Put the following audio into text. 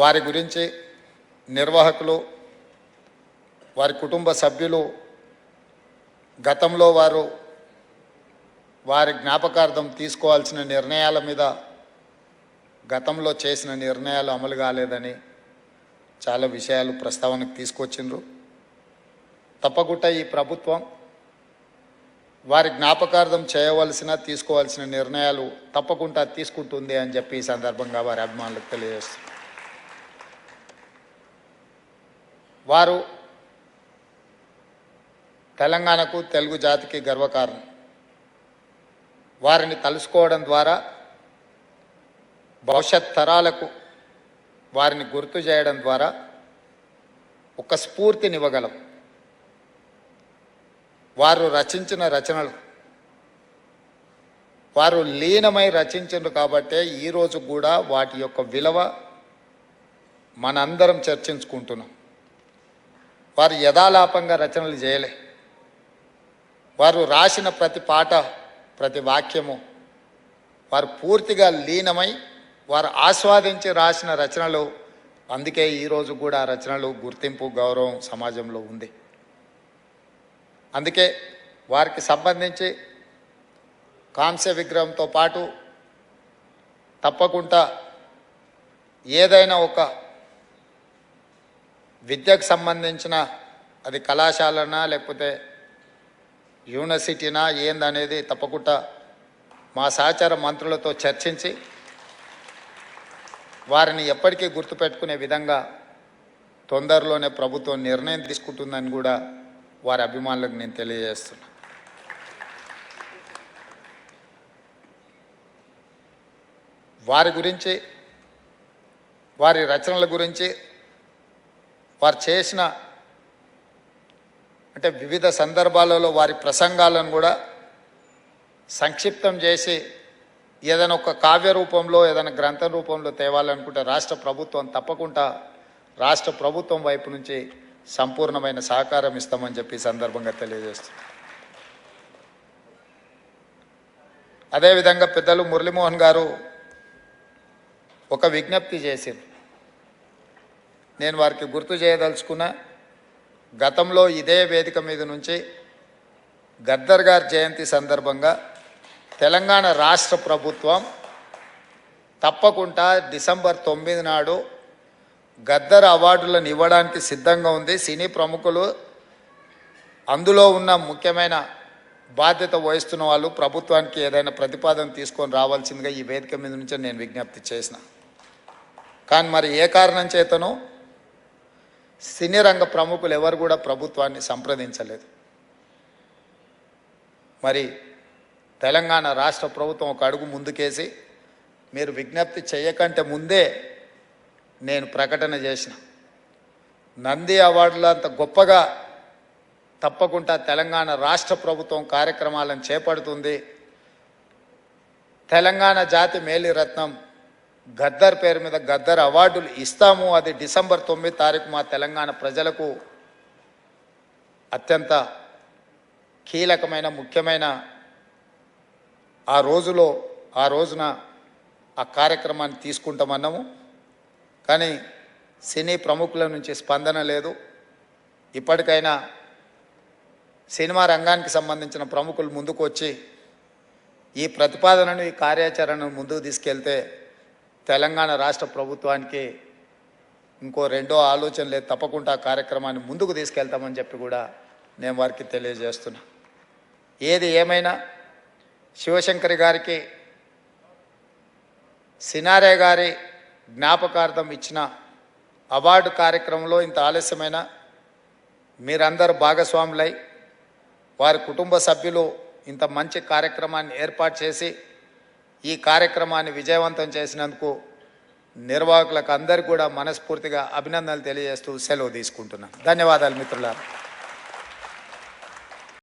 వారి గురించి నిర్వాహకులు, వారి కుటుంబ సభ్యులు గతంలో వారి జ్ఞాపకార్థం తీసుకోవాల్సిన నిర్ణయాల మీద గతంలో చేసిన నిర్ణయాలు అమలు కాలేదని చాలా విషయాలు ప్రస్తావనకు తీసుకొచ్చిండ్రు. తప్పకుండా ఈ ప్రభుత్వం వారి జ్ఞాపకార్థం చేయవలసిన తీసుకోవాల్సిన నిర్ణయాలు తప్పకుండా తీసుకుంటుంది అని చెప్పి ఈ సందర్భంగా వారి అభిమానులకు తెలియజేస్తున్నారు. వారు తెలంగాణకు, తెలుగు జాతికి గర్వకారణం. వారిని తలుసుకోవడం ద్వారా భవిష్యత్ తరాలకు వారిని గుర్తు చేయడం ద్వారా ఒక స్ఫూర్తినివ్వగలం. వారు రచించిన రచనలు వారు లీనమై రచించారు కాబట్టే ఈరోజు కూడా వాటి యొక్క విలువ మనందరం చర్చించుకుంటున్నాం. వారు యథాలాపంగా రచనలు చేయలే. వారు రాసిన ప్రతి పాట, ప్రతి వాక్యము వారు పూర్తిగా లీనమై వారు ఆస్వాదించి రాసిన రచనలు. అందుకే ఈరోజు కూడా రచనలు గుర్తింపు, గౌరవం సమాజంలో ఉంది. అందుకే వారికి సంబంధించి కాంస్య విగ్రహంతో పాటు తప్పకుండా ఏదైనా ఒక విద్యకు సంబంధించిన, అది కళాశాలనా లేకపోతే యూనివర్సిటీనా ఏందనేది తప్పకుండా మా సహచార మంత్రులతో చర్చించి వారిని ఎప్పటికీ గుర్తుపెట్టుకునే విధంగా తొందరలోనే ప్రభుత్వం నిర్ణయం తీసుకుంటుందని కూడా వారి అభిమానులకు నేను తెలియజేస్తున్నా. వారి గురించి, వారి రచనల గురించి, వారు చేసిన అంటే వివిధ సందర్భాలలో వారి ప్రసంగాలను కూడా సంక్షిప్తం చేసి ఏదైనా ఒక కావ్య రూపంలో, ఏదైనా గ్రంథ రూపంలో తేవాలనుకుంటే రాష్ట్ర ప్రభుత్వం తప్పకుండా రాష్ట్ర ప్రభుత్వం వైపు నుంచి సంపూర్ణమైన సహకారం ఇస్తామని చెప్పి సందర్భంగా తెలియజేస్తున్నాం. అదేవిధంగా పెద్దలు మురళీమోహన్ గారు ఒక విజ్ఞప్తి చేసింది. నేను వారికి గుర్తు చేయదలుచుకున్న, గతంలో ఇదే వేదిక మీద నుంచి గద్దర్ గారి జయంతి సందర్భంగా తెలంగాణ రాష్ట్ర ప్రభుత్వం తప్పకుండా డిసెంబర్ 9 నాడు గద్దర్ అవార్డులను ఇవ్వడానికి సిద్ధంగా ఉంది. సినీ ప్రముఖులు అందులో ఉన్న ముఖ్యమైన బాధ్యత వహిస్తున్న వాళ్ళు ప్రభుత్వానికి ఏదైనా ప్రతిపాదన తీసుకొని రావాల్సిందిగా ఈ వేదిక మీద నుంచే నేను విజ్ఞప్తి చేసిన. కానీ మరి ఏ కారణం చేతనో సినీ రంగ ప్రముఖులు ఎవరు కూడా ప్రభుత్వాన్ని సంప్రదించలేదు. మరి తెలంగాణ రాష్ట్ర ప్రభుత్వం ఒక అడుగు ముందుకేసి మీరు విజ్ఞప్తి చేయకంటే ముందే నేను ప్రకటన చేసిన, నంది అవార్డులు అంత గొప్పగా తప్పకుండా తెలంగాణ రాష్ట్ర ప్రభుత్వం కార్యక్రమాలను చేపడుతుంది. తెలంగాణ జాతి మేలిరత్నం గద్దర్ పేరు మీద గద్దర్ అవార్డులు ఇస్తాము. అది డిసెంబర్ 9 తారీఖు మా తెలంగాణ ప్రజలకు అత్యంత కీలకమైన, ముఖ్యమైన ఆ రోజున ఆ కార్యక్రమాన్ని తీసుకుంటామన్నాము. కానీ సినీ ప్రముఖుల నుంచి స్పందన లేదు. ఇప్పటికైనా సినిమా రంగానికి సంబంధించిన ప్రముఖులు ముందుకు వచ్చి ఈ ప్రతిపాదనను, ఈ కార్యాచరణను ముందుకు తీసుకెళ్తే తెలంగాణ రాష్ట్ర ప్రభుత్వానికి ఇంకో రెండో ఆలోచన లేదు. తప్పకుండా ఆ కార్యక్రమాన్ని ముందుకు తీసుకెళ్తామని చెప్పి కూడా నేను వారికి తెలియజేస్తున్నా. ఏది ఏమైనా శివశంకరి గారికి, సినారే గారి జ్ఞాపకార్థం ఇచ్చిన అవార్డు కార్యక్రమంలో ఇంత ఆలస్యమైన మీరందరూ భాగస్వాములై వారి కుటుంబ సభ్యులు ఇంత మంచి కార్యక్రమాన్ని ఏర్పాటు చేసి ఈ కార్యక్రమాన్ని విజయవంతం చేసినందుకు నిర్వాహకులకు అందరికీ కూడా మనస్ఫూర్తిగా అభినందనలు తెలియజేస్తూ సెలవు తీసుకుంటున్నాను. ధన్యవాదాలు మిత్రులారా.